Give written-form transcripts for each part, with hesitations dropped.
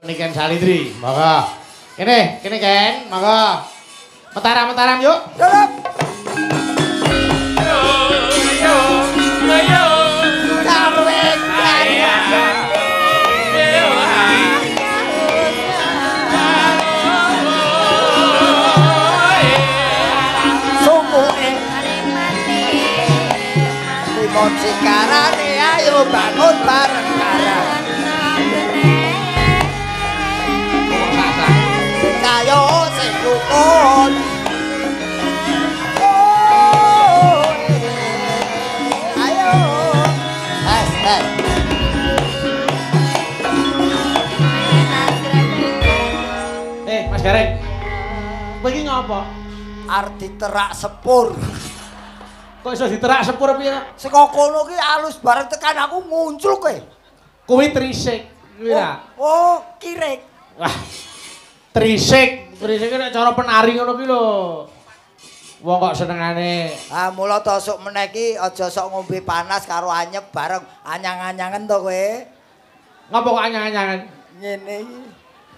Ini Ken Salindri, monggo. Kene Ken, monggo. Mataram yuk. Yuk. Sekarane ayo bangun bareng bareng. Ayo sing rukun. Ayo. Mas Gareng. Kowe iki ngopo? Arep diterak sepur. Kok iso diterak sepur piye? Saka kono ki alus bareng tekan aku muncul kowe. Kuwi trisik. Kuwi ya. Oh, kirek. Wah. Trisik nek cara penari ngono ki lho. Wong kok senengane. Ah, mula to sok meneh ki aja sok ngombe panas karo anyep bareng anyang-anyangen to kowe. Ngopo kok anyang-anyangan? Ngene iki.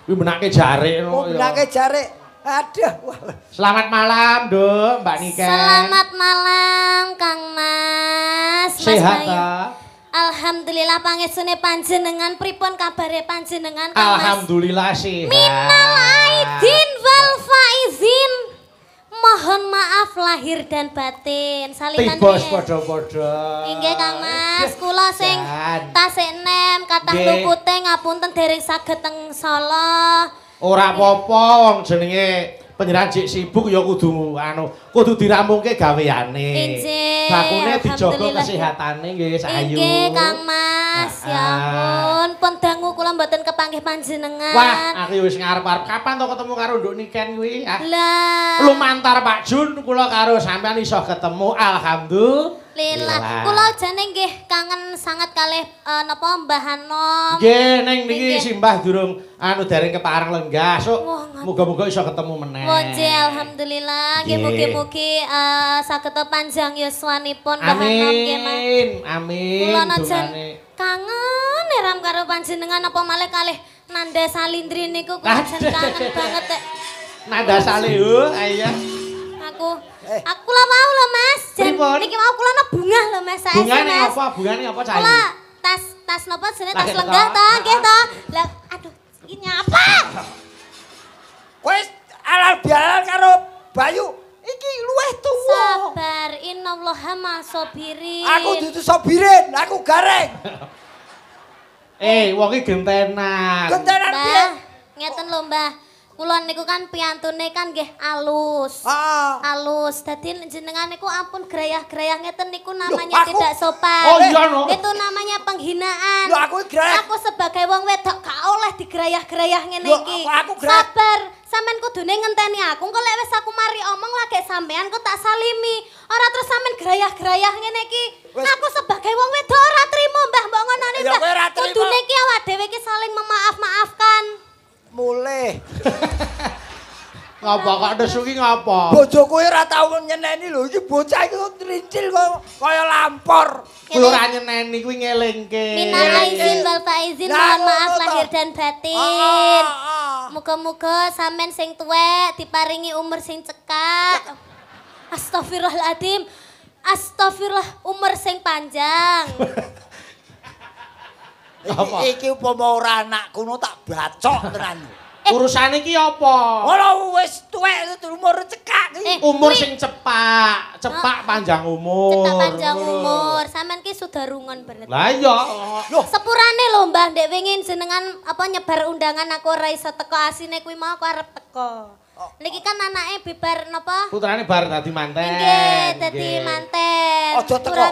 Kuwi menake jarik ngono ya. Menake jarik. Aduh. Selamat malam, Nduk, Mbak Niken. Selamat malam, Kang Mas. Sehat ta? Alhamdulillah pangesune panjenengan pripun kabare panjenengan Kang Mas? Alhamdulillah sehat. Minal aidin wal faizin. Mohon maaf lahir dan batin. Salinan Tibos padha-padha. Inggih Kang Mas, kula sing tasik nem kathah lupute ngapunten dereng saged teng Solo. Ora apa-apa wong jenenge panjenengan jek sibuk ya kudu dirampungke gaweane. Injih. Bakune dijaga kesehatane nggih sayu. Inggih Kang Mas, ya ampun pun dangu kula mboten kepanggih panjenengan. Wah, aku wis ngarep-arep kapan to ketemu karo Nduk Niken kuwi? Lah. Lumantar Pak Jun kula karo sampean iso ketemu alhamdulillah. Kula jane nggih kangen sangat kalih napa Mbah Hanom. Nggih, ning niki simbah durung dereng kepareng lenggah. Sok muga-muga iso ketemu meneh. Nggih, alhamdulillah. Nggih mugi-mugi saged panjang yuswanipun Mbah Hanom nggih, Mas. Amin. Kula najan kangen eram karo panjenengan apa malih kalih Nanda Salindri niku kula jan kangen banget. Nanda Salihu, ayo. Aku lah mau lho Mas. Niki mau kula ana bunga lho Mas. Bungane apa? Bungane apa cah? Kula tas napa jenenge tas lenggah to, nggih to. Lah aduh, iki nyapa? Wis alal bialal karo Bayu. Iki luwih tuwa. Sabar innallaha masobirin. Aku dudu sobirin, aku gareng. Wong iki gentenan. Gentenan piye? Ngeten lho Mbah. Kula niku kan piyantune kan nggih alus. Alus. Dadi jenengan niku ampun grayah-grayah ngeten niku namanya tidak sopan. Oh iya no. Itu namanya penghinaan. Lho aku grayah. Aku sebagai wong wedok gak oleh digrayah-grayah ngene iki. Aku grayah. Sabar. Sampeyan kudune ngenteni aku. Engko lek wis aku mari omong lagi sampean kok tak salimi. Ora terus sampean grayah-grayah ngene iki. Aku sebagai wong wedok ora trimo Mbah mbok ngonone Mbah. Kudune iki awak dhewe iki saling memaaf-maafkan. Mulih. Ngapa kok nesu ki ngapa? Bojoku ora tau nyeneni lho, iki bocah iki trincil kok kaya lampor. Kuwi ora nyeneni kuwi ngelingke. Minal aizin wal faizin, mohon maaf lahir dan batin. Muga-muga sampean sing tuwek diparingi umur sing cekak. Astagfirullahaladzim. Astagfirullah umur sing panjang. Iki upama ora anakku no tak bacok tenan. Urusane iki apa? Ora wis tuwek umur cekak iki. Umur sing cepak panjang umur. Cepak panjang umur. Sampean ki sudarungan bener. Lah iya. Sepurane lho Mbah, ndek wingi jenengan apa nyebar undangan aku ora iso teko asine kuwi mau aku arep teko. Niki kan anake bibar napa? Putrane bar dadi manten. Nggih, dadi manten. Aja teko,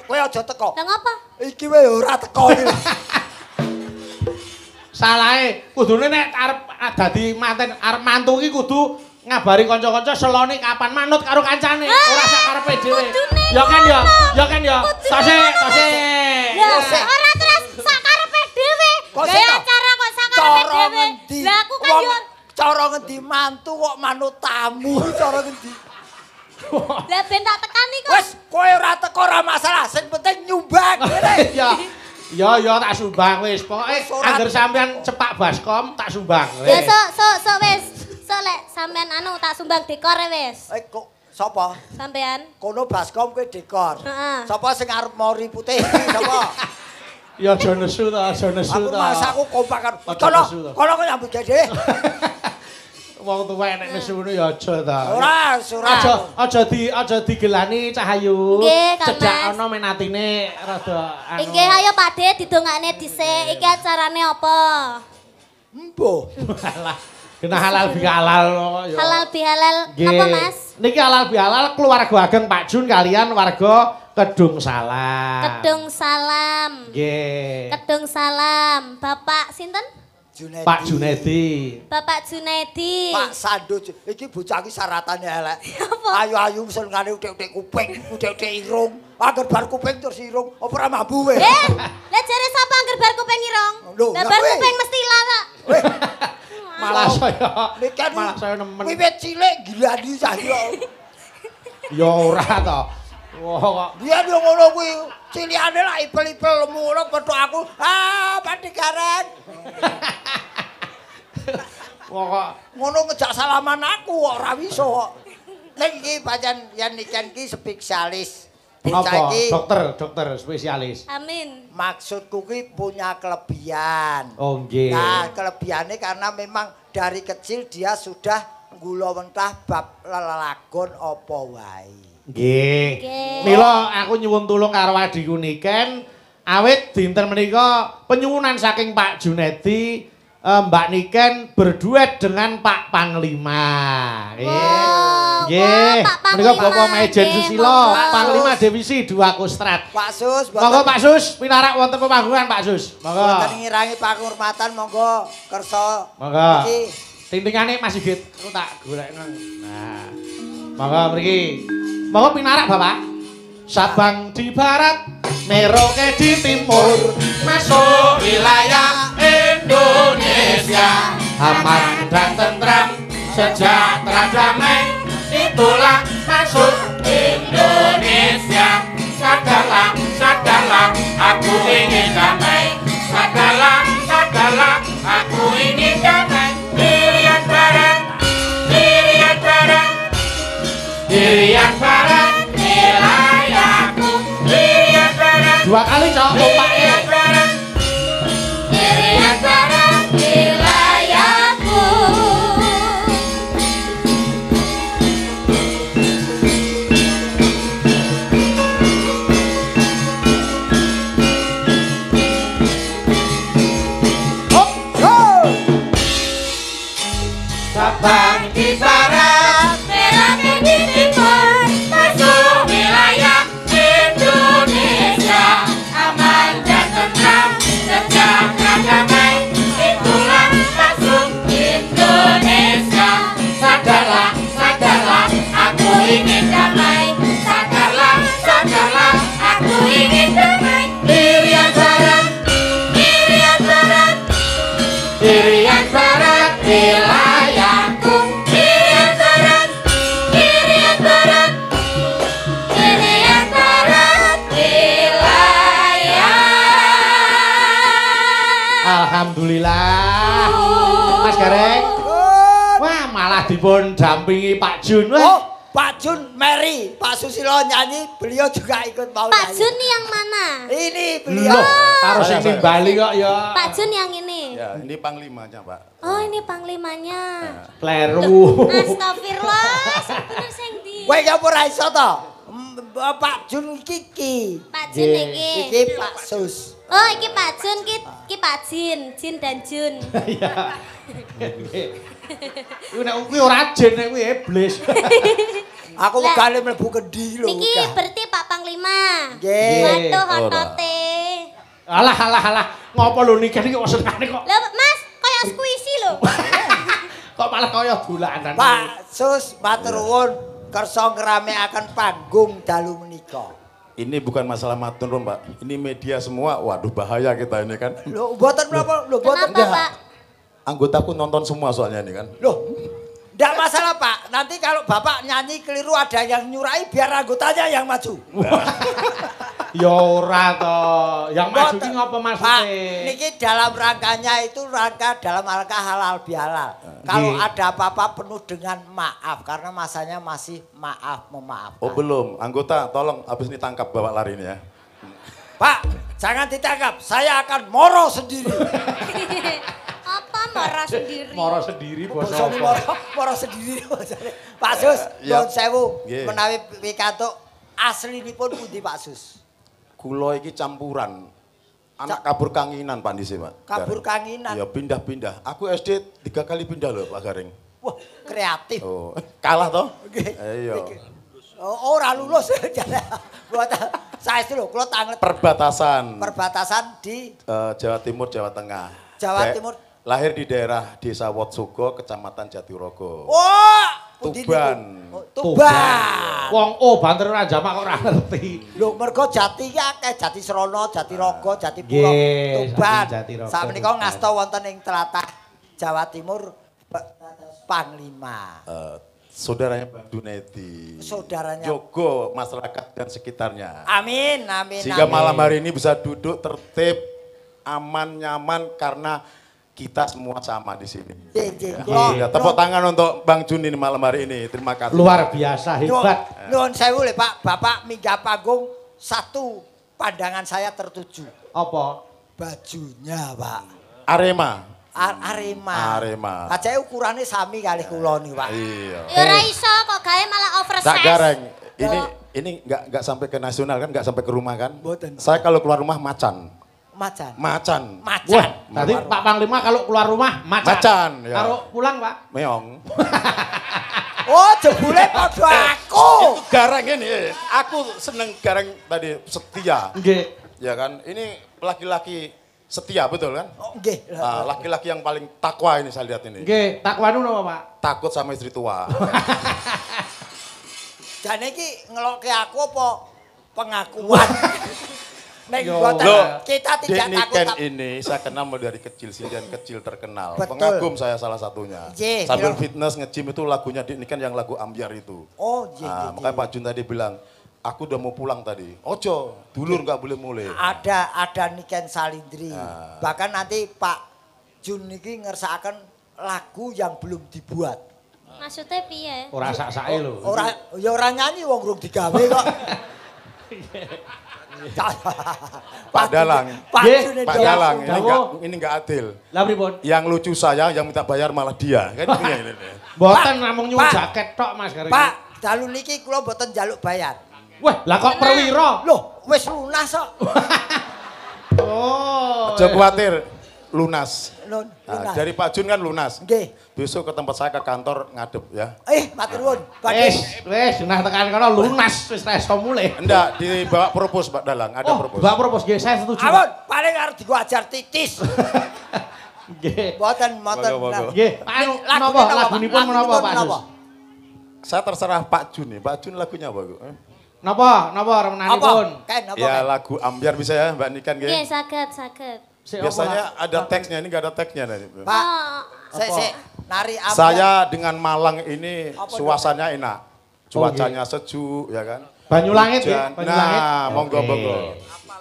kowe aja teko. Lah ngapa? Iki wae ora teko iki. Salahe kudune nek arep dadi manten arep mantu ki kudu ngabari kanca-kanca selone kapan manut karo kancane, ora sak karepe dhewe. Ya kan ya, ya kan ya. Tasik. Ora terus sak karepe dhewe. Gaya acara kok sak karepe dhewe. Lah aku kan yo cara ngendi mantu kok manut tamu cara ngendi. Lah ben tak tekani kok. Wis kowe ora teko ora masalah, sing penting nyumbang ngene. Ya. Ya tak sumbang wis. Pokoke angger sampean cepak baskom tak sumbang. Ya sok wis. Sok lek sampean anu tak sumbang dekor wis. Kok sapa? Sampean. Kono baskom kowe dekor. Heeh. Sapa sing arep mori putih sapa? Ya aja nesu ta, aja nesu Aku ta. masaku kompak kan. Aja nesu ta. Kono kok nyambut dhewe. Wong tuwa nek nesu ngono ya aja ta. Ora. Aja digelani Cahayu. Nggih, Kang Cecak Mas. ana menatine rada anu. Inggih ayo Pakde didongakne dhisik. Iki acarane apa? Embuh. Alah. Kena halal bihalal kok ya. Halal bihalal apa Mas? Niki halal bihalal keluarga ageng Pak Jun kalian warga Kedung Salam. Kedung Salam. Nggih. Kedung Salam. Bapak sinten? Junedi. Pak Junedi. Bapak Junedi. Pak Sando. Iki bocah iki syaratane elek. Apa? Ayu-ayu senengane uthik-uthik kuping, uthik-uthik irung. Angger bar kuping terus irung, apa ora mambu we? Lah jare sapa angger bar kuping irung? Loh, Lah lah bar kowe. kuping mesti lara. Malah Malah saya nemen. Wiwit cilik gilani saya. Ya ora to. Wah kok Dia yo ngono kuwi. Cilikane lak ipel-ipel lemu ngono petuk aku. Pandikaran. wah kok Ngono ngejak salaman aku kok ora iso kok. Ning iki pancen yen niken iki spesialis. apa? Dokter spesialis. Amin. Maksudku kuwi punya kelebihan. Oh nggih. Nah, kelebihannya karena memang dari kecil dia sudah nggula mentah bab lelagon apa wae. Nggih. Nggih. Mila aku nyuwun tulung karo adhiku niken awit dinten menika penyuwunan saking Pak Junedi Mbak Niken berduet dengan Pak Panglima. Nggih. Pak Panglima. Menika Bapak Majen Nggih, Susilo, monggo. Panglima Divisi 2 Kostrat. Pak Sus, Monggo Pak Sus, pinarak wonten pemanggungan Pak Sus. Monggo. Boten ngirangi penghormatan monggo kersa. Monggo. Iki Tintingane Mas Sigit, aku tak golekno. Nah. Monggo mriki. Monggo pinarak Bapak. Sabang di barat, Merauke di timur, masuk wilayah Indonesia. Aman dan tentram, sejahtera damai, itulah masuk Indonesia. Sadarlah, sadarlah, aku ingin damai. Sadarlah, sadarlah, aku ingin damai. Irian barat, Irian barat, Irian barat, wilayahku. Irian barat, 2 kali cok, lompaknya. Irian barat, wilayahku. Sabang di barat, Merauke di timur, masuk wilayah Indonesia. Aman dan tentram, sejahtera damai, itulah masuk Indonesia. Sadarlah, sadarlah, aku ingin damai. Sadarlah, sadarlah, aku ingin damai. Irian barat, Irian barat, Irian barat, wilayahku. Irian barat, Irian barat, Irian barat, wilayah. Alhamdulillah. Mas Gareng. Wah, malah dipun dampingi Pak Jun. Wah. Oh, Pak Jun Mary, Pak Susilo nyanyi, beliau juga ikut mau Pak nyanyi. Jun yang mana? Ini beliau. Loh, karo sing nimbali kok ya. Pak Jun yang ini. Ya, ini panglimanya, Pak. Oh, ini panglimanya. Kleru. Astagfirullah, sebener sing ndi? Kowe ya ora iso to? Pak Jun iki. Pak Jun iki. Iki Pak Sus. Oh, iki Pak Jun, iki Pak Jin, Jin dan Jun. Iya. Kuwi nek kuwi ora jin nek kuwi iblis. Aku Lah, wegane mlebu kendi lho. Niki wegah. berarti Pak Panglima. Nggih. Waduh, Ora. hotote. Alah. Ngopo lho nikah iki kok senengane kok. Lah, Mas, kaya squishy lho. Kok malah kaya dolanan. Pak Sus matur nuwun kersa ngramekaken panggung dalu menika. Ini bukan masalah matur, Pak. Ini media semua. Waduh, bahaya kita ini kan. Lho, mboten menapa? Lho, mboten. Kenapa, Pak? Anggotaku nonton semua soalnya ini kan. Loh, Nggak masalah Pak, nanti kalau Bapak nyanyi keliru ada yang nyurai biar anggotanya yang maju. Ya ora toh. Yang maju ki ngopo maksudnya? Pak, niki dalam rangkanya itu dalam rangka halal bihalal. Kalau ada apa-apa penuh dengan maaf karena masanya masih memaafkan. Oh belum, anggota tolong habis ini tangkap bawa lari ini ya. Pak, jangan ditangkap, saya akan moro sendiri. Apa marah sendiri? Moro sendiri bos. Moro sendiri. Pak Sus, nyuwun sewu menawi pikantuk aslinipun pundi Pak Sus? Kula iki campuran. Anak kabur kanginan Pak Ndise, Pak. Kabur kanginan. Ya pindah-pindah. Aku SD 3 kali pindah loh Pak Garing. Wah, kreatif. Oh, kalah toh? Nggih. Iya. Oh, ora lulus. Buat saya itu lho, kula tanget Perbatasan di Jawa Timur, Jawa Tengah. Jawa Timur. Lahir di daerah Desa Wotsugo, Kecamatan Jatirogo. Wah, Tuban. Tuban. Wong banter ora jamak kok ora ngerti. Lho mergo Jati ki akeh, Jati Srana, Jatirogo, Jatipuro, Nggih, Tuban. Jatirogo, Sakmenika Tuban. ngasta wonten ing tlatah Jawa Timur Panglima. Saudaranya Bang Junedi. Saudaranya. Jogo masyarakat dan sekitarnya. Amin. Sehingga malam hari ini bisa duduk tertib, aman, nyaman karena kita semua sama di sini. Ya, tepuk tangan untuk Bang Jun ini malam hari ini. Terima kasih. Luar biasa, hebat. Nuwun sewu le Pak, Bapak minggah panggung satu pandangan saya tertuju. Apa? Bajunya Pak. Arema. Arema. Aja ukurannya sami kali kula nih Pak. Iya. Ya ora iso kok gawe malah oversize. Tak gareng. Ini enggak sampai ke nasional kan, enggak sampai ke rumah kan? Mboten. Saya kalau keluar rumah macan. Macan. Wah, tadi Pak Panglima kalau keluar rumah macan. Ya. Kalau pulang Pak? Meong. Oh, jebule padha aku. Itu gareng ini. Aku seneng gareng tadi setia. Nggih. Ya kan? Ini laki-laki setia betul kan? Oh, nggih. Laki-laki yang paling takwa ini saya lihat ini. Nggih, takwanu napa Pak? Takut sama istri tua. Jane iki ngelokke aku apa pengakuan? Nek kita tidak takut. Ini saya kenal dari kecil, sindian kecil terkenal. Betul. Pengagum saya salah satunya. Ye, sambil fitness nge-gym itu lagunya Dik Niken yang lagu Ambyar itu. Oh, Makanya Pak Jun tadi bilang, aku udah mau pulang tadi. Ojo, dulur nggak boleh mulai. Ada Niken Salindri. Bahkan nanti Pak Jun niki ngersakaken lagu yang belum dibuat. Maksudnya piye? Ora sak-sake lho. Ora nyanyi wong urung digawe kok. Pak Dalang. Pak Dalang, ini enggak adil. Lah pripun? Yang lucu saya, yang minta bayar malah dia. Kan ini. Mboten namung nyuwun jaket tok Mas Garing. Pak, dalu niki kula mboten njaluk bayar. Wah, lah kok perwira? Loh, wis lunas kok. Oh. Aja khawatir, lunas. Lunas. Dari Pak Jun kan lunas. Nggih. Besok ke tempat saya ke kantor ngadep ya. Matur nuwun. Wis, nah tekan kono lunas wis ra iso mulih. Enggak, dibawa propos Pak Dalang, ada propos. Bawa propos nggih, saya setuju. Ampun, paling arep diajar titis. Nggih. Mboten. Nggih, anu napa lagunipun menapa Pak Sus? Saya terserah Pak Jun nih. Pak Jun lagunya apa, Bu? Napa remenanipun? Ya lagu Ambyar bisa ya Mbak Niken nggih. Nggih, saged. Biasanya ada teksnya, ini enggak ada teksnya nih. Pak, sik nari Ambyar. Saya dengan Malang ini suasananya enak. Cuacanya sejuk ya kan. Banyulangit ya, Banyulangit. Nah, monggo.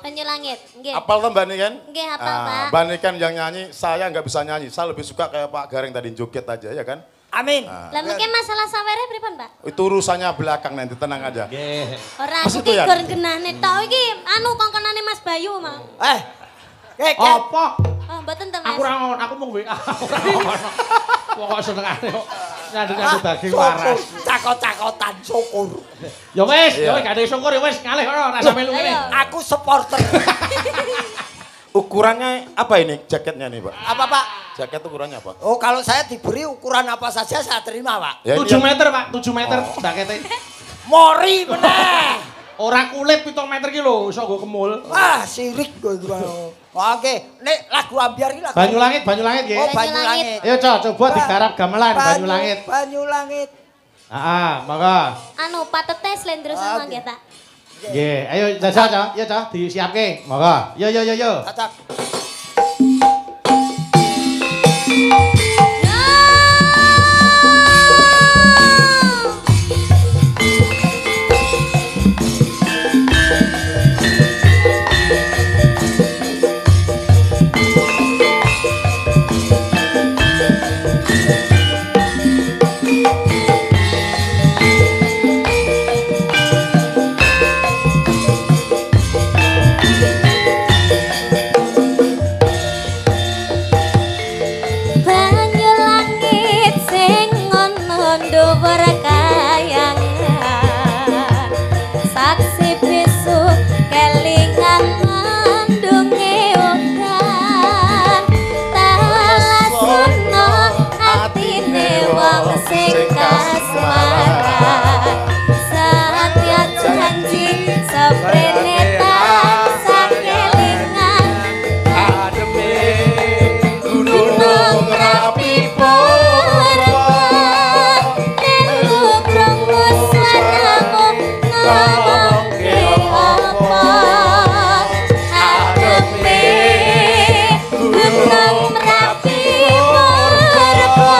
Banyulangit, nggih. Apal tuh Mbak Niken? Nggih, hafal, Pak. Mbak Niken yang nyanyi, saya nggak bisa nyanyi. Saya lebih suka kayak Pak Garing tadi joget aja ya kan. Amin. Lah mungkin masalah sawere pripun, Pak? Itu urusannya belakang nanti, tenang aja. Nggih. Ora Mas iki itu ya? gur genahne tok iki anu kongkonane Mas Bayu, Mang. Apa? Oh, mboten to, Mas. Aku ora ngono, aku mung WA. Ora ngono. Wong kok senengane kok nyandung daging waras. Cakot-cakotan syukur. Ya wis, gak ada syukur ya wis ngalih ora rasa melu ngene. Aku supporter. Ukurannya apa ini jaketnya nih Pak? Apa Pak? Jaket ukurannya apa? Oh kalau saya diberi ukuran apa saja saya terima Pak. Ya, 7 meter Pak, 7 meter jakete. Mori meneh. Ora kulit 7 meter ki lho, iso nggo kemul. Wah, sirik kowe iki. Oke, nek lagu Ambyar iki lagu. Banyulangit nggih. Oh, Banyulangit. Ayo coba digarap gamelan Banyulangit. Banyulangit. Heeh, monggo. Anu patete slendrosan mangke, Pak. Nggih, ayo jajal, Cok. Iya, Cok, disiapke. Monggo. Yo. Cocok. dhuwur kayangan saksi bisu kelingan mendunge udan talasno atine wong sing kasmaran satya janji seprene tansah kelingan ademe gunung rapi purba telu krungu swaramu ngomongke apa ademe gunung rapi purba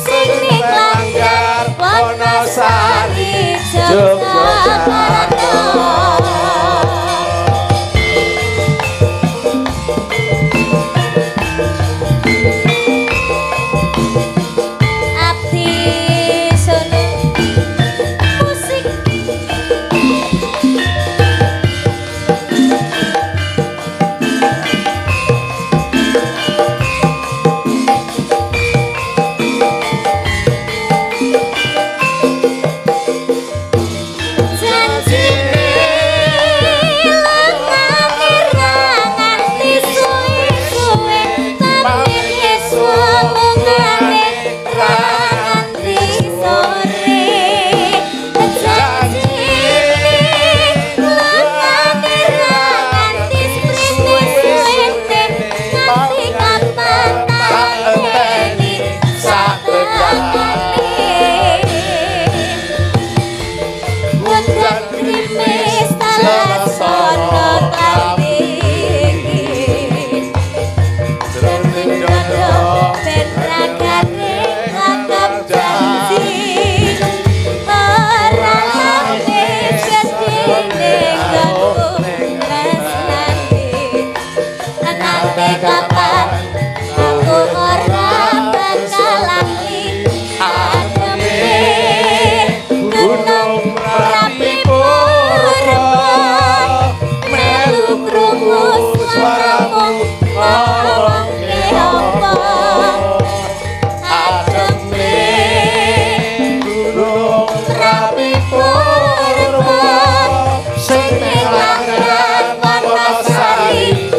sing langgar Wonosari Yogyakarta. Abdi Solo musik kapan aku ora bakal lali ademe gunung rapi purba melu krungu swaramu ngomongke apa ademe gunung rapi purba sing langgar Wonosari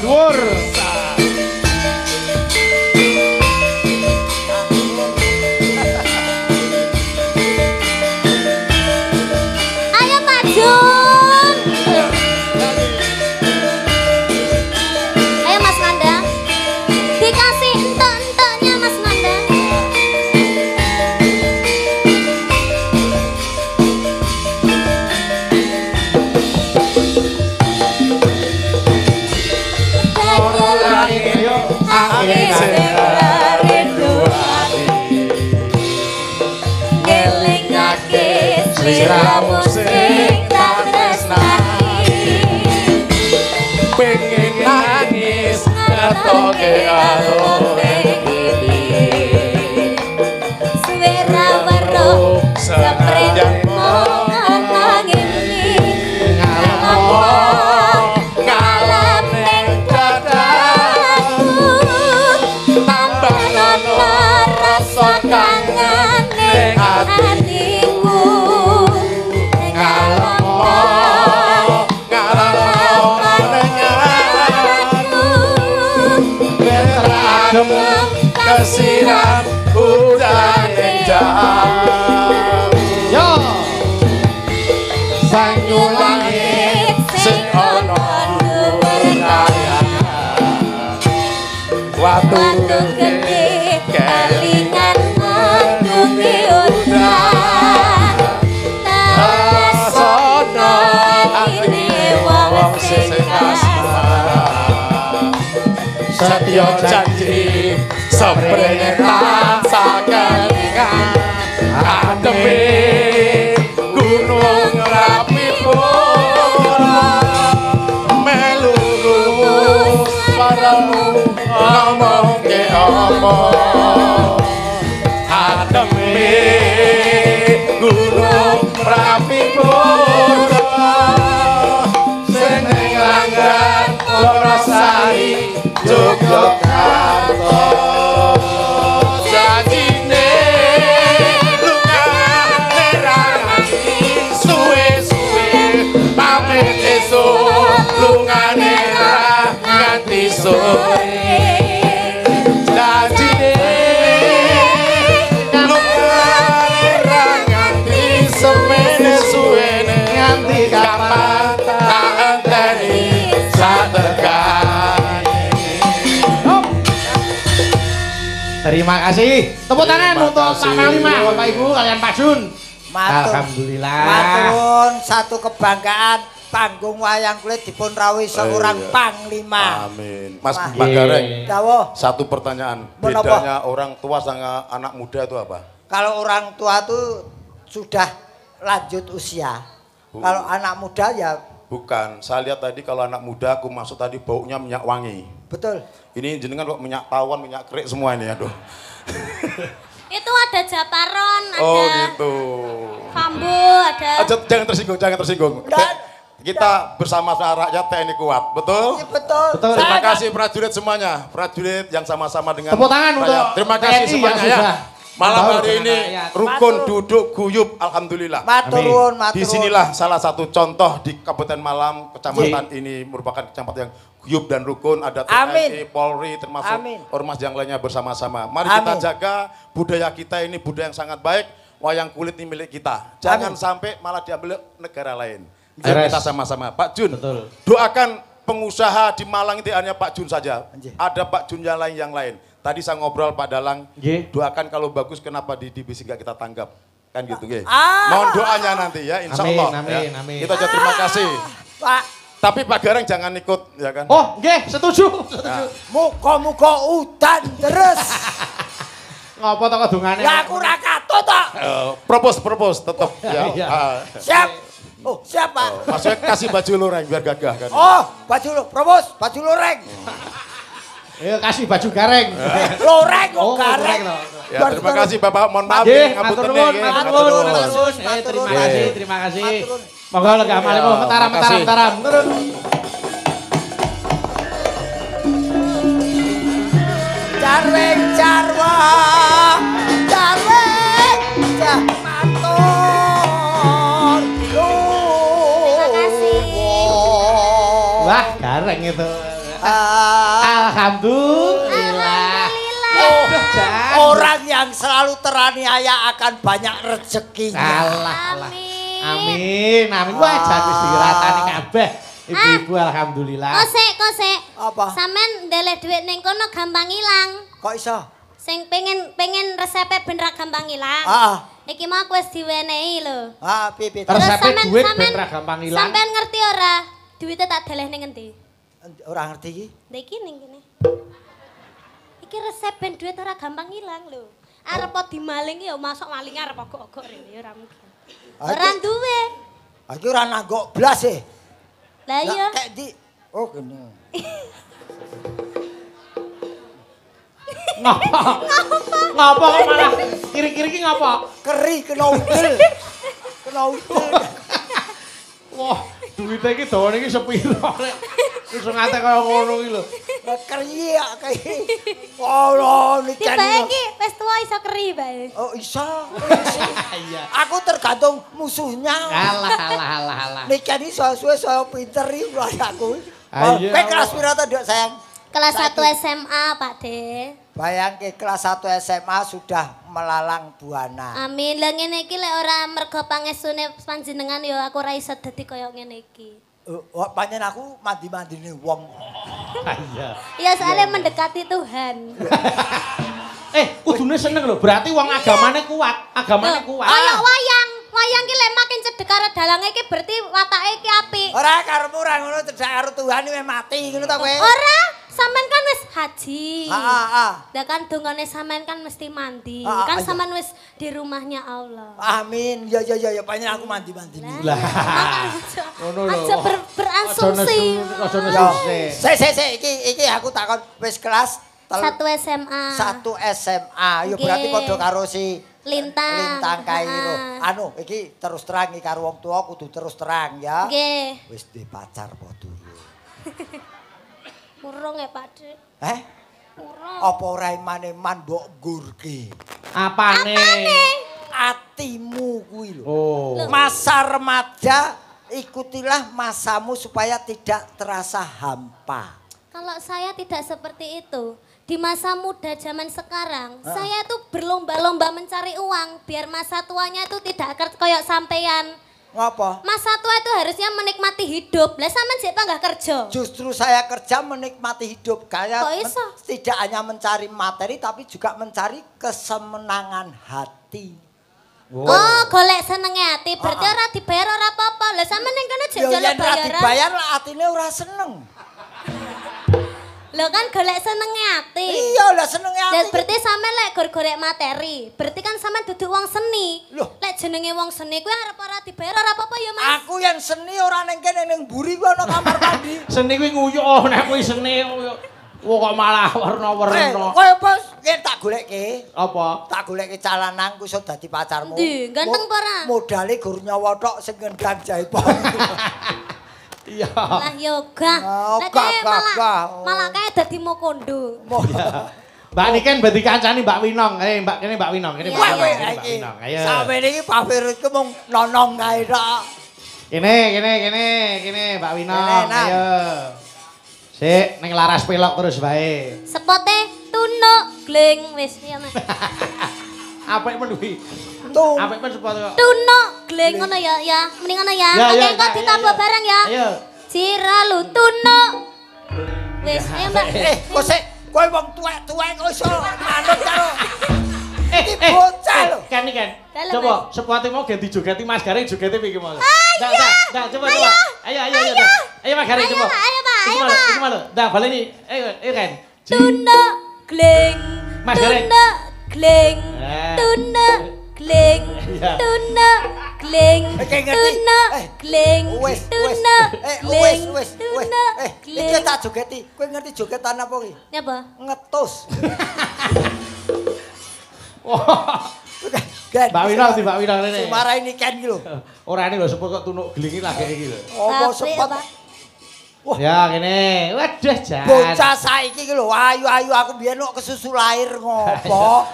Dhuwur. Ayo Pak Jun. Ayo Mas Nanda. Dikasih entok-entoknya Mas Nanda. Angin rindu ati ngelingake sliramu sing tak tresnani pengen nangis ngetoke alone suwera weruh seprene ngomong ini ngomong ngalam ning dadaku tambah ana rasa kangen ning atiku ngomong kesiram udan jam Yo. banyu langit sing ana dhuwur kayangan watu gede kelingan ngungi udan tasono ini wong sing kasmaran setya janji seprene tansah kelingan adepe gunung rapi pura melu paramu ngomong ke omong adepe gunung rapi pura sing langgan Wonosari Yogyakarta janjine lungane ra nganti suwe-suwe pamit esuk lungane ra nganti sore janjine lungane ra nganti semene suwene nganti kapan tak enteni Terima kasih. Tepuk tangan untuk Pak Panglima, Bapak Ibu kalian Pak Jun. Alhamdulillah. Matur satu kebanggaan panggung wayang kulit dipun rawuhi seorang Panglima. Amin. Mas Gareng. Dawuh. Satu pertanyaan. Bedanya orang tua sama anak muda itu apa? Kalau orang tua tuh sudah lanjut usia. Kalau anak muda ya bukan. Saya lihat tadi kalau anak muda aku masuk tadi baunya minyak wangi. betul. Ini jenengan kok minyak tawon, minyak kerik semua ini, aduh. Itu ada japaron, ada oh gitu. bambu, ada. Jangan tersinggung, jangan tersinggung. Kita bersama rakyat TNI kuat, betul? Iya, betul. Terima kasih prajurit semuanya, prajurit yang sama-sama dengan tepuk tangan untuk terima kasih TNI semuanya ya. Malam hari ini rukun duduk guyub, alhamdulillah. Maturun, maturun. Disinilah salah satu contoh di Kabupaten Malang, kecamatan ini merupakan kecamatan yang guyub dan rukun. Ada TNI, Polri, termasuk ormas yang lainnya bersama-sama. Mari kita jaga budaya kita ini, budaya yang sangat baik. Wayang kulit ini milik kita. Jangan sampai malah diambil negara lain. Biar kita sama-sama. Pak Jun, doakan pengusaha di Malang itu hanya Pak Jun saja. Ada Pak Jun yang lain. Tadi saya ngobrol Pak Dalang, doakan kalau bagus kenapa di divisi nggak kita tanggap. Kan gitu, nggih. Mohon doanya nanti ya, insya Allah. Amin, ya. amin. Kita aja terima kasih. Pak. Tapi Pak Gareng jangan ikut, ya kan? Oh, nggih, setuju. Ya. Muga-muga udan terus. Ngopo to kedungane? Lah aku ora katut tok. Propose tetap ya. Siap. Oh, siapa? Maksudnya kasih baju loreng biar gagah kan. Oh, baju lo, propose, baju loreng. Ayo kasih baju gareng. Loreng kok gareng. Ya, terima kasih Bapak, mohon maaf matur nuwun. Terima kasih. Monggo lega malih mentaram. Turun. Jarweng jarwa. Jarweng matur. Terima kasih. Wah, gareng itu. Alhamdulillah. Orang yang selalu teraniaya akan banyak rezekinya. Amin. Wah, jan wis diratani kabeh. Ibu-ibu alhamdulillah. Kosek. Apa? Sampeyan ndeleh dhuwit ning kono gampang ilang. Kok iso? Sing pengen resepe ben ra gampang ilang. Iki mau aku wis diwenehi lho. Pipi. Resepe dhuwit ben ra gampang ilang. Sampeyan ngerti ora? Duwite tak deleh ning endi? Ora ngerti iki? Ndek iki ning kene. Iki resep ben duit ora gampang ilang lho. Arep dimaling ya masuk maling arep ogok-ogok rene ya ora mungkin. Ora duwe. Iki ora nanggok blas e. Lah iya. Kek di. Oh kene. Ngapa kok malah kiri-kiri ki ngapa? Keri kena udel. Wah, duwite iki dawane iki sepiro rek. Wis ngate kaya ngono iki lho. Keri ya kae. Oh, niki. Tiba iki wis tuwa iso keri bae. Oh, iso. Iya. Aku tergantung musuhnya. Alah. Niki suwe saya pinter iki aku. Ayo. Kowe kelas pira to, Dok, sayang? Kelas 1 SMA, Pak De. Bayangke kelas 1 SMA sudah melalang buana. Amin. Lah ngene iki lek ora mergo pangesune panjenengan ya aku ora iso dadi kaya ngene iki. Panjen aku mandi-mandine wong. Iya. Ya soalnya mendekati Tuhan. Kudune seneng lho, berarti wong agamane kuat. Kayak wayang ki lek makin cedhek karo dalange iki berarti watake iki apik. Ora karepmu ora ngono cedhak karo Tuhan wis mati ngono ta kowe? Ora, Sampean kan wis haji. Heeh. Lah kan dongane sampean kan mesti mandi. Ah, Kan iya. sampean wis di rumahnya Allah. Amin. Ya panjen aku mandi-mandi. Lah. Ngono lho. Aja berasumsi. Aja nesu. Sik iki aku takon wis kelas 1 SMA. 1 SMA. Yo berarti padha karo si Lintang Kairo. Anu, iki terus terang iki karo wong tua kudu terus terang ya. Nggih. Wis di pacar apa durung? Urung ya, Pak Dik. Urung. Apa ora iman-iman mbok gurke? Apane? Atimu kuwi lho. Oh. Masa remaja ikutilah masamu supaya tidak terasa hampa. Kalau saya tidak seperti itu. Di masa muda zaman sekarang, saya tuh berlomba-lomba mencari uang biar masa tuanya itu tidak kayak sampean. Ngapa? Masa tua itu harusnya menikmati hidup. Lah sampean sik nggak kerja. Justru saya kerja menikmati hidup. Kayak Kok iso? tidak hanya mencari materi tapi juga mencari kesemenangan hati. Oh, golek senenge ati. Berarti ora dibayar ora apa-apa. Lah sampean ning kene jek Yo njaluk yen ora bayaran. dibayar lah atine ora seneng. Lho kan golek senenge ati. Iya lah senenge Lah ati. berarti sampean lek golek materi. Berarti kan sampean dudu wong seni. Loh. Lek jenenge wong seni kuwi arep ora dibayar ora apa-apa ya, Mas. Aku yang seni ora ning kene ning mburi ku ana kamar mandi. Seni kuwi nguyuh nek kuwi seni. Wah kok malah warna-warna. Kowe apa yen tak goleke? Apa? Tak goleke calanang ku iso dadi pacarmu. Ndi, ganteng apa ora? Modale gur nyawa tok sing ngendang jaipong. Iya. Lah yoga. Oh, Lek gak, kae gak. malah kae dadi mokondo. Mbak Niken berarti kancani Mbak Winong. Mbak kene Mbak Winong, kene Mbak Iya, Winong, iya. kene Mbak Winong. Ayo. Sampe iki favoritku mung nonong kae tok. Kene Mbak Winong. Kene, Nak. Ayo. Sik ning laras pelok terus bae. Sepote tunuk gleng wis ya, Mas. Apik men kuwi. Tuh. Apik men sepatu kok. Tunuk gleng ngono ya, ya. Mending ngono ya. Ya, Oke, ya, engko ya, ditambah ya. bareng ya. Ayo. Ciralu tunuk. Wis, ayo Mbak. Kok sik kowe wong tuwek-tuwek kok iso manut karo iki bocah lho. Kan. Dalem, Coba sepatu mau ganti jogeti Mas Garing jogeti iki mau. Ayo. Coba. Ayo. Ayo. Ayo Mas Garing Ayo, coba. Pak, ayo, Pak, ayo, Iki Pak. malu. Dah baleni. Ayo kan. Tunuk gleng. Mas Gareng. Tunuk gleng. Eh. Tunuk gleng. Iya. Tunuk gleng. Oke, ngerti. Tunuk gleng. Wes. Tunuk gleng. Wes. Tunuk Iki gleng. tak jogeti. Kowe ngerti jogetan apa iki? Nyapa? Ngetus. Wah. Gen. Mbak Winong di Mbak Winong rene. Sumarai ini Ken iki lho. Ora ini lho sepatu kok tunuk gelingi lagi iki lho. Apa Apik, sepot Pak. Ya kene. Waduh jan. bocah saiki iki lho ayu-ayu aku biyen kok kesusu lahir ngopo.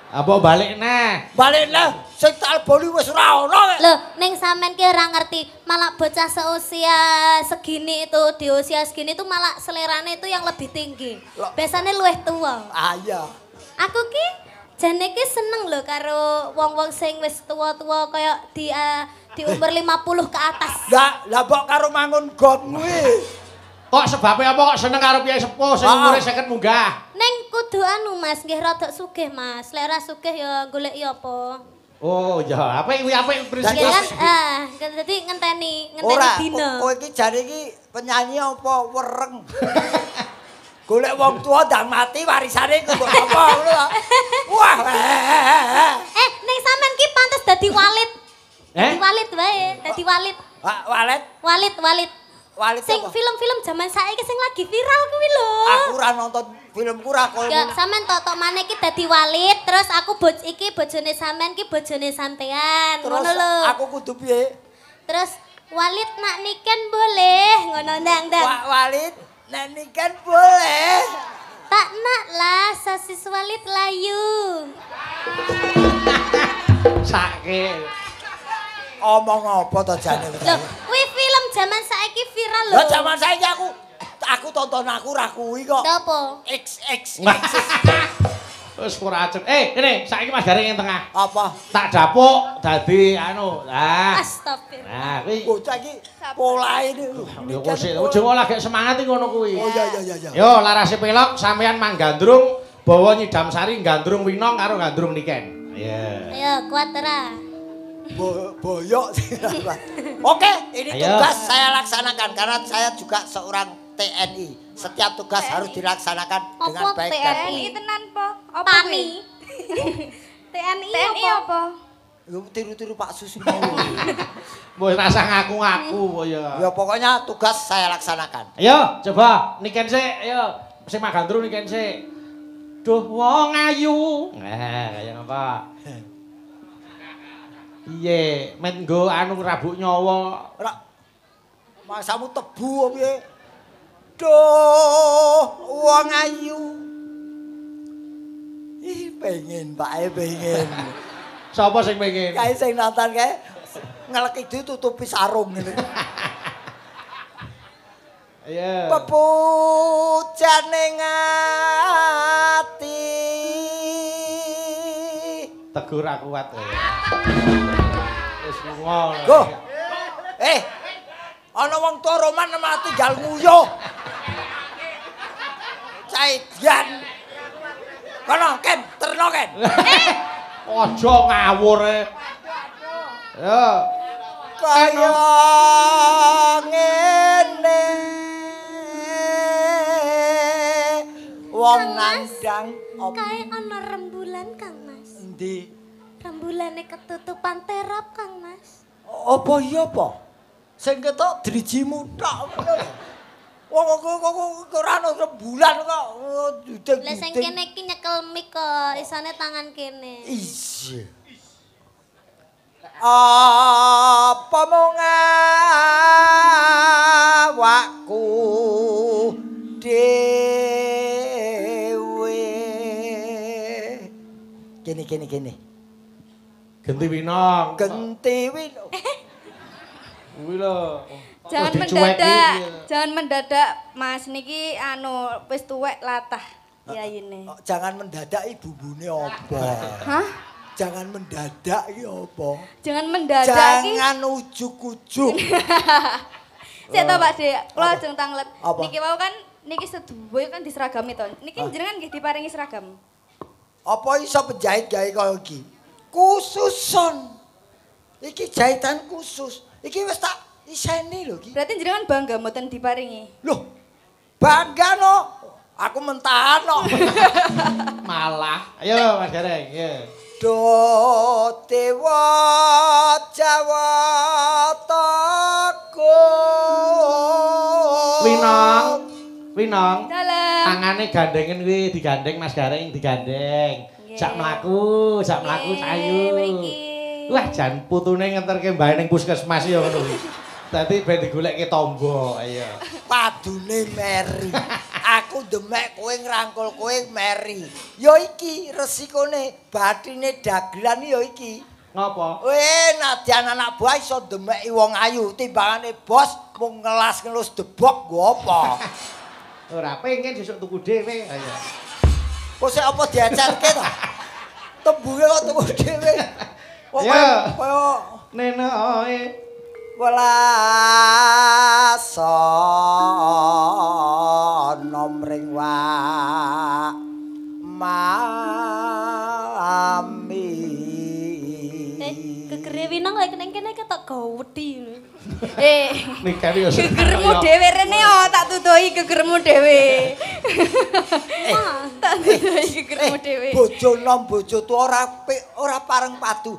Apa balik nah. Balik lah sing tak boli wis ora ono. Loh, ning sampean ki ora ngerti, malah bocah seusia segini itu, di usia segini itu malah selerane itu yang lebih tinggi. Loh. Biasanya luwih tua. Ah iya. Aku ki jane ki seneng lho karo wong-wong sing wis tua-tua kaya di umur 50 ke atas. Lah mbok karo mangun gon kuwi. Kok sebabnya apa kok seneng karo piye sepuh sing umure 50 munggah? Neng kudu anu Mas, nggih rada sugih Mas. Lek ora sugih ya goleki apa? Oh ya, apa prinsip. Ya kan, jadi ngenteni Ora, dino. kowe iki jare iki penyanyi apa wereng. Golek wong tua ndang mati warisane kudu apa ngono ta. Wah. Ning sampean ki pantes dadi walit. Dadi walit wae, dadi walit. Walet, Walit. walet Sing apa? film-film zaman saiki sing lagi viral kuwi lho. Aku ora nonton filmku ora koyo Ya, sampean tok maneh ki dadi walit, terus aku iki bojone sampean ki bojone sampean. terus Ngono lho. aku kudu piye? Terus walit nak niken boleh, ngono ndang. Walit nek nikan boleh. Tak nak lah sosis walit layu. Sake. Omong apa to jane? Loh, kuwi film zaman saiki viral lho. Lah jaman saiki aku tonton aku ra kuwi kok. Apa? XX. Wis ora acet. Kene saiki Mas Garing yang tengah. Apa? Tak dapuk dadi anu. Lah. Astagfirullah. Nah, kuwi Bocah iki polahe yo kok sik ojo lagi semangat iki ngono kuwi. Oh iya. Yo larase pelok sampean manggandrung bawa nyidam sari gandrung Winong karo gandrung Niken. Iya. Ayo kuat ora? Boyok. Oke, ini Ayo. tugas saya laksanakan karena saya juga seorang TNI. Setiap tugas harus dilaksanakan dengan baik dan TNI tenan po? Tani. TNI apa? Yo tiru-tiru Pak Susu. Mbok rasa ngaku-ngaku ya. Ya pokoknya tugas saya laksanakan. Ayo coba niken sik, ayo. Sing magandru niken sik. Duh wong ayu. Nah, kaya apa? Piye, men nggo anu rabuk nyawa. Ora masamu tebu piye? Duh, wong ayu. Ih, pengen Pak, pengen. Sapa sing pengen? Kae sing nonton kae ngeleki ditutupi sarung ngene. Iya. Pepujane ngati. Tegur ra kuat kowe. Wis lunga. Go. Ana wong tuwa roman malah tinggal nguyuh. Caidian. Kono Ken, terno Ken. Aja ngawur e. Ya. Kaya ngene. Wong nandang kae ana rembulan Kang Mas. endi? Rembulane ketutupan terop Kang Mas. Apa iya apa? Sing ketok drijimu tok. Wong kok ora ana rembulan kok. Lah sing kene iki nyekel mik kok, isane tangan kene. Iya. Apa mung awakku dhewe. Kene. Genti Winong. Genti Winong. Kuwi lho. Jangan mendadak Mas niki anu wis tuwek latah yayine. Jangan mendadak iki bumbune apa? Hah? Jangan mendadak iki apa? Jangan mendadak iki. Jangan ujuk-ujuk. Sik to Pak Dik, kula ajeng tanglet. Apa? Niki wau kan niki seduwe kan diseragami to. Niki jenengan nggih diparingi seragam. Apa iso penjahit gawe kaya iki? Khususon. Iki jahitan khusus. Iki wis tak iseni lho iki. Berarti jenengan bangga mboten diparingi. Loh. Bangga no. Aku mentahan no. Malah. Ayo Mas Gareng, ya. Do dewa Jawa Winong. Dalam. Tangane gandengen kuwi digandeng Mas Gareng digandeng. Jak mlaku sayu. Wah, jan putune ngenterke mbae ning puskesmas ya ngono kuwi. Dadi ben digolekke tombo, ayo. Padune Meri. Aku demek kowe ngrangkul kowe Meri. Ya iki resikone bathine dagelan ya iki. Ngopo? Nadyan anak buah iso demeki wong ayu timbangane bos mung ngelas-ngelus debok nggo apa. Ora pengen sesuk tuku dhewe, ayo. Kok sik apa diecerke to? Tembunge kok tuku dhewe. Ya. Kaya Nenoe welasa nomring wa mami. Gegere Winong lek ning kene ketok gawedi. nikah yo. Gegermu dhewe rene tak tutuhi gegermu dhewe. Tak tutuhi gegermu dhewe. Bojo nom bojo tuwa ora pareng padu.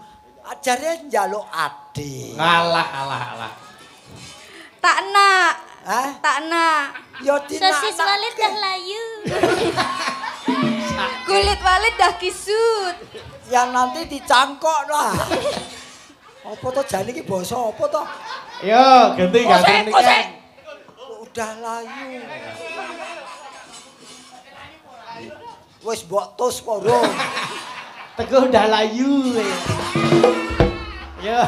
Ajare njaluk adik. Alah. Tak nak. Hah? Tak nak. Yo dinak. Sosis walit dah layu. Kulit walit dah kisut. Yang nanti dicangkok lah. Apa to jane iki basa apa to? Yo, ganti nikah. Udah layu. Wis mbok tus poro. Teguh udah layu. Yo.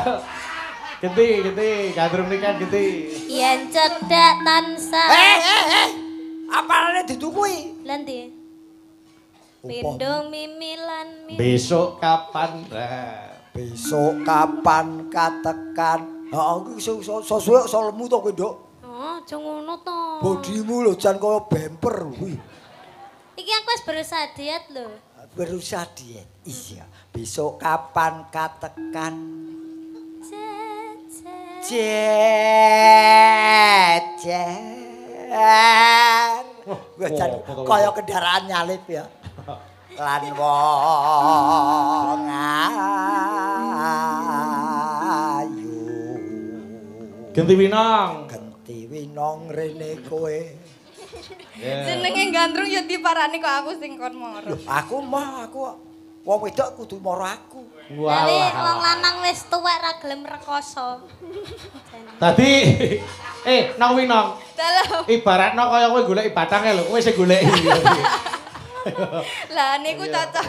Ganti, kadrung nikah ganti. Yen cedak tansah. Apalane ditukui? Lan ndi? Pindho mimilan Besok kapan? Besok kapan katekan? Heeh, iso suwe iso lemu to kowe, Nduk. Oh, aja ngono to. Bodimu lho jan kaya bemper kuwi. Iki aku wis berusaha diet lho. Berusaha diet. Iya. Besok kapan katekan? Cet. Wis jan kaya kendaraan nyalip ya. Lan wong ayu. Genti Winong. Genti Winong rene kowe. Jenenge gandrung ya diparani kok aku sing kon moro. Aku wong wedok kudu moro aku. Walah. Wong lanang wis tuwek ra gelem rekoso. Dadi nang Winong. Dalah. Ibaratno kaya kowe goleki batange lho, kowe sing goleki. Lah niku cocok.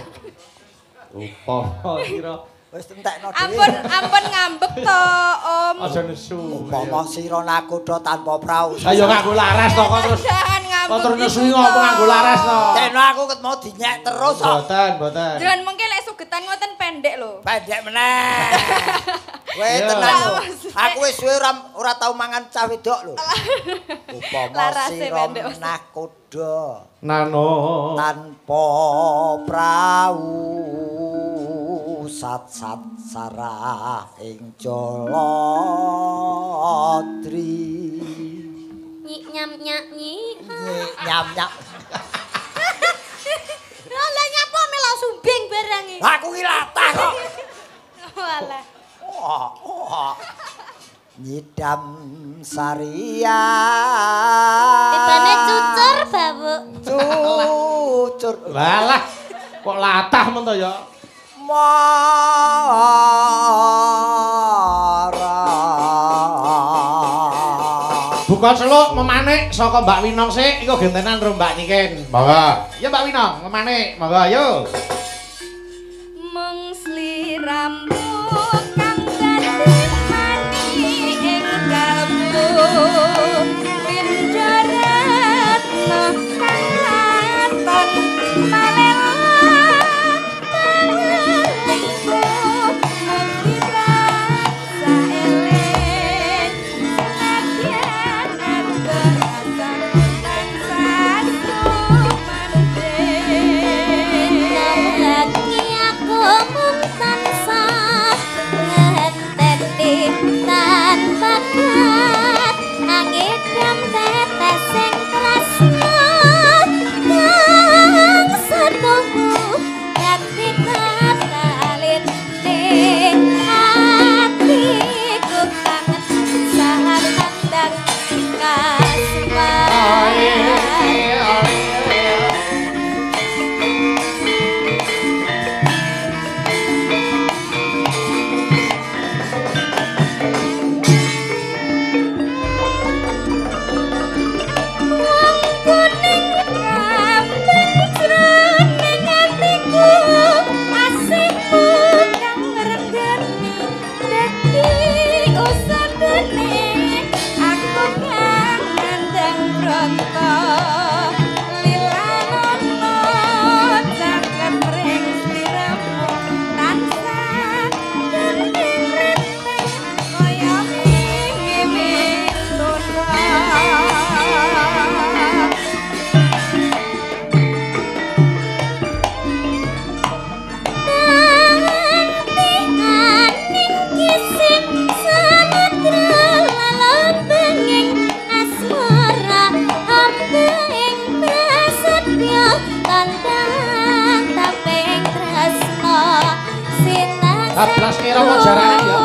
Upama kira wis entekno dhewe. Ampun ngambek to, Om. aja nesu. Upama sira nakuda tanpa prau. Ayo nganggo laras to kok terus. Jangan ngambek. Kok terus nesu ngopo nganggo laras to? Teno aku ket mau dinyek terus kok. Mboten. Jangan mengke lek sugetan ngoten pendek lho. Pendek meneh. Weh tenang lho. Aku wis suwe ora tau mangan cah wedok lho. Upama sira nakuda Nano tanpa prau sat-sat sarah ing Jalodri. Nyik nyam nyak nyik. Nyam-nyam. Lah nyapa melo sumbing barang iki. Aku ki latah kok. Walah. Nyidam Saria. Tibane cucur, Babuk. Cucur. Walah, kok latah men to ya? Mara. Bukan seluk memanik saka Mbak Winong sik, iku gentenan karo Mbak Niken. Monggo. Ya Mbak Winong, memanik. Monggo ayo. Mung sliramu kang dadi mani ing kalbu. Pindarat kang katon malelan. Ablas kira mau jarane ya.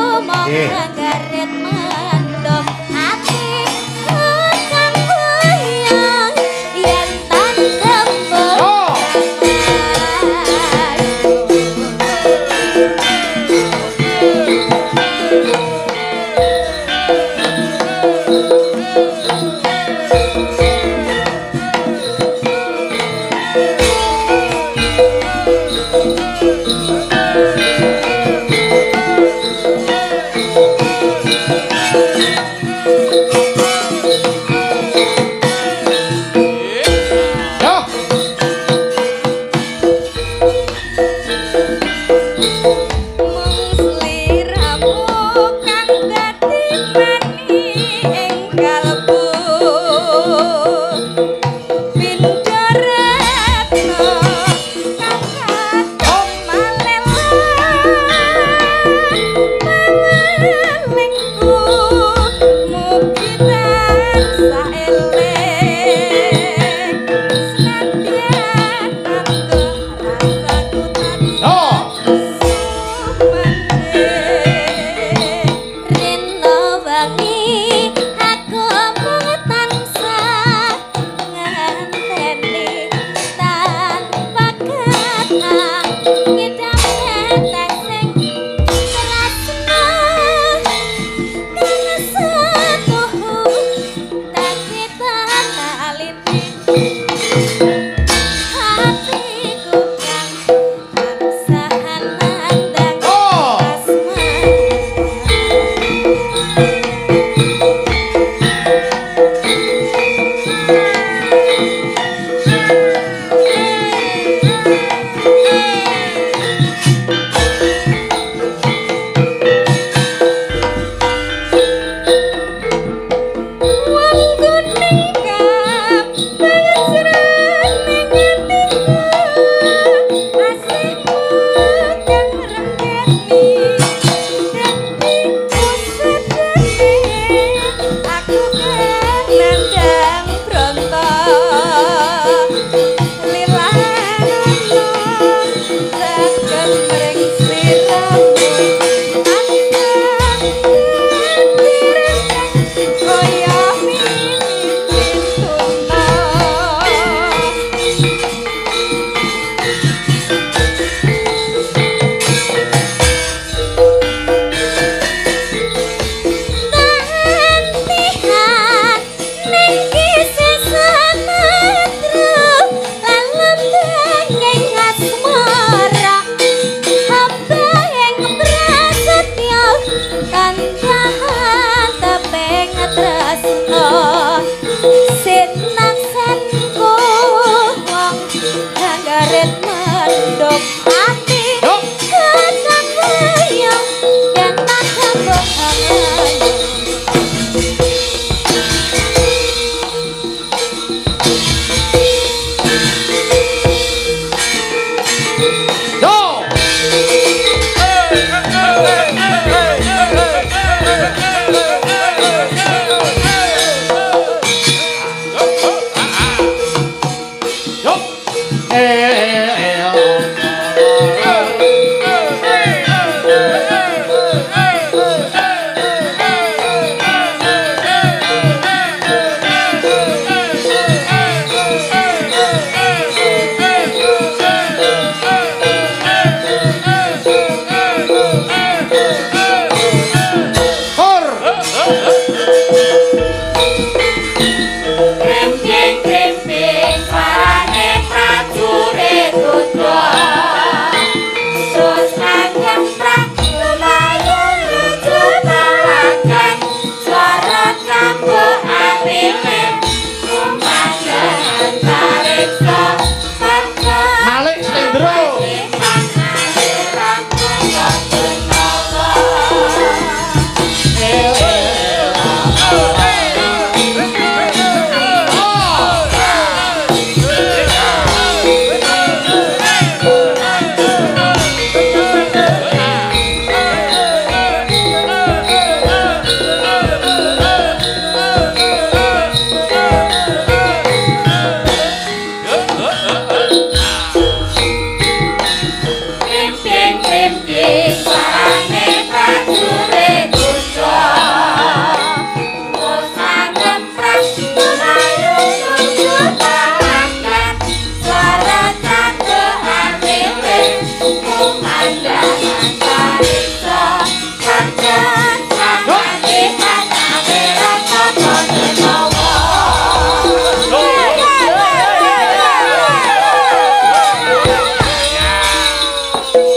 Nggih.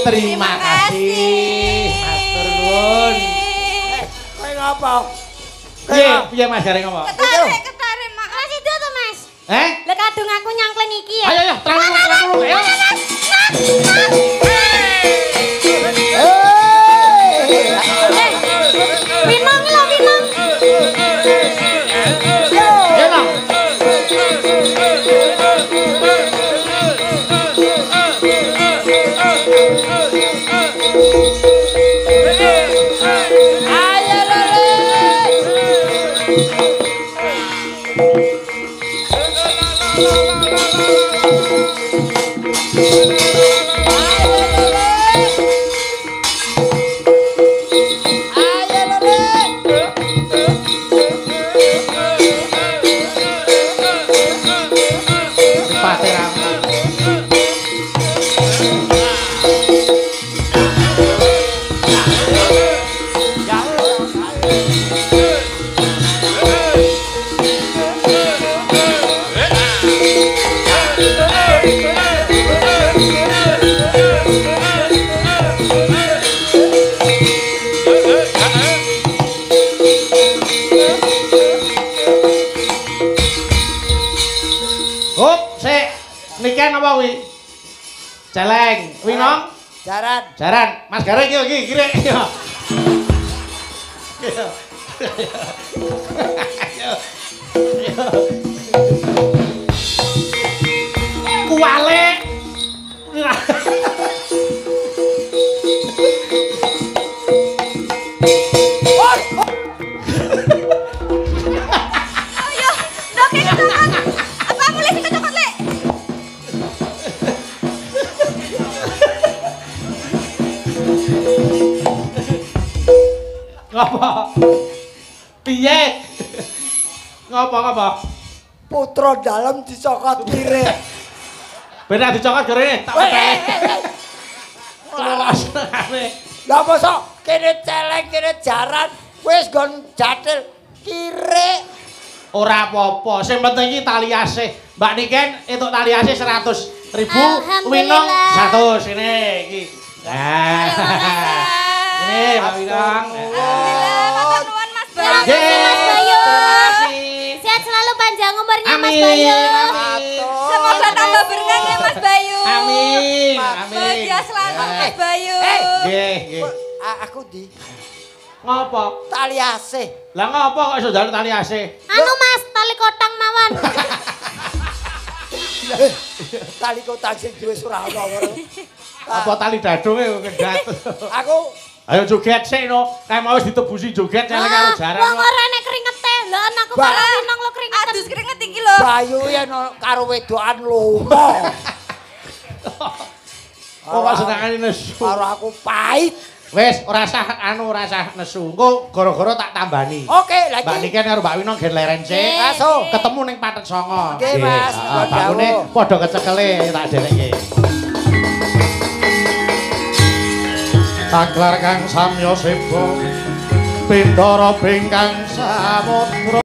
Terima kasih. Matur nuwun. Kowe ngapa? Piye Mas Gareng ngapa? Ketarik, Mak. Mas itu tuh Mas. Lah kadung aku nyangklen iki ya. Ayo terang. Ayo. Winong lho, winong. Apa kuwi? Celeng, Winong? Jaran. Jaran. Mas Gareng iki kirek. Kuwale. Ayo, ndok iki cokot. Apa mulai sing cokot, Lek? Ngapa? Piye? Ngapa? Putra dalem dicokot kire. Ben dicokot gere, tak weteh. Lolos ngene. Lah mosok kene celeng kene jaran wis gon jatil kire. Ora apa-apa, sing penting iki tali asih. Mbak Niken entuk tali asih 100.000, Winong 100 ini iki. Nah. Ini Mbak Winong. Alhamdulillah, matur nuwun Mas Bayu. Mas Bayu. Terima kasih. Sehat selalu panjang umurnya Mas Amin. Bayu. Semoga tambah berkah ya Mas Bayu. Amin. Bahagia selalu Mas Bayu. Nggih, nggih. Aku di Ngapa? tali asih. Lah ngapa kok iso njaluk tali asih? Anu Mas, tali kotang mawon. Tali kotang sing duwe Surabaya. Apa tali dadunge kendhat. Aku Ayo joget sik no. Kayak mau wis ditebusi joget celeng karo jaran. Wong ora nek kringete. Lah aku karo Winong lo kringeten. Adus keringet iki lho. Bayu ya karo wedokan lomo. Kok senengane nesu? Karo aku pahit. Wis, ora usah nesu. Engko gara-gara tak tambani. Oke, lagi. Mbak Niken karo Mbak Wino nggen leren sik. Langsung. Ketemu ning Patet Songo. Nggih, Mas. Bangune padha kecekele tak derekke. Taklar kang samya sebo Pindara bingkang samudra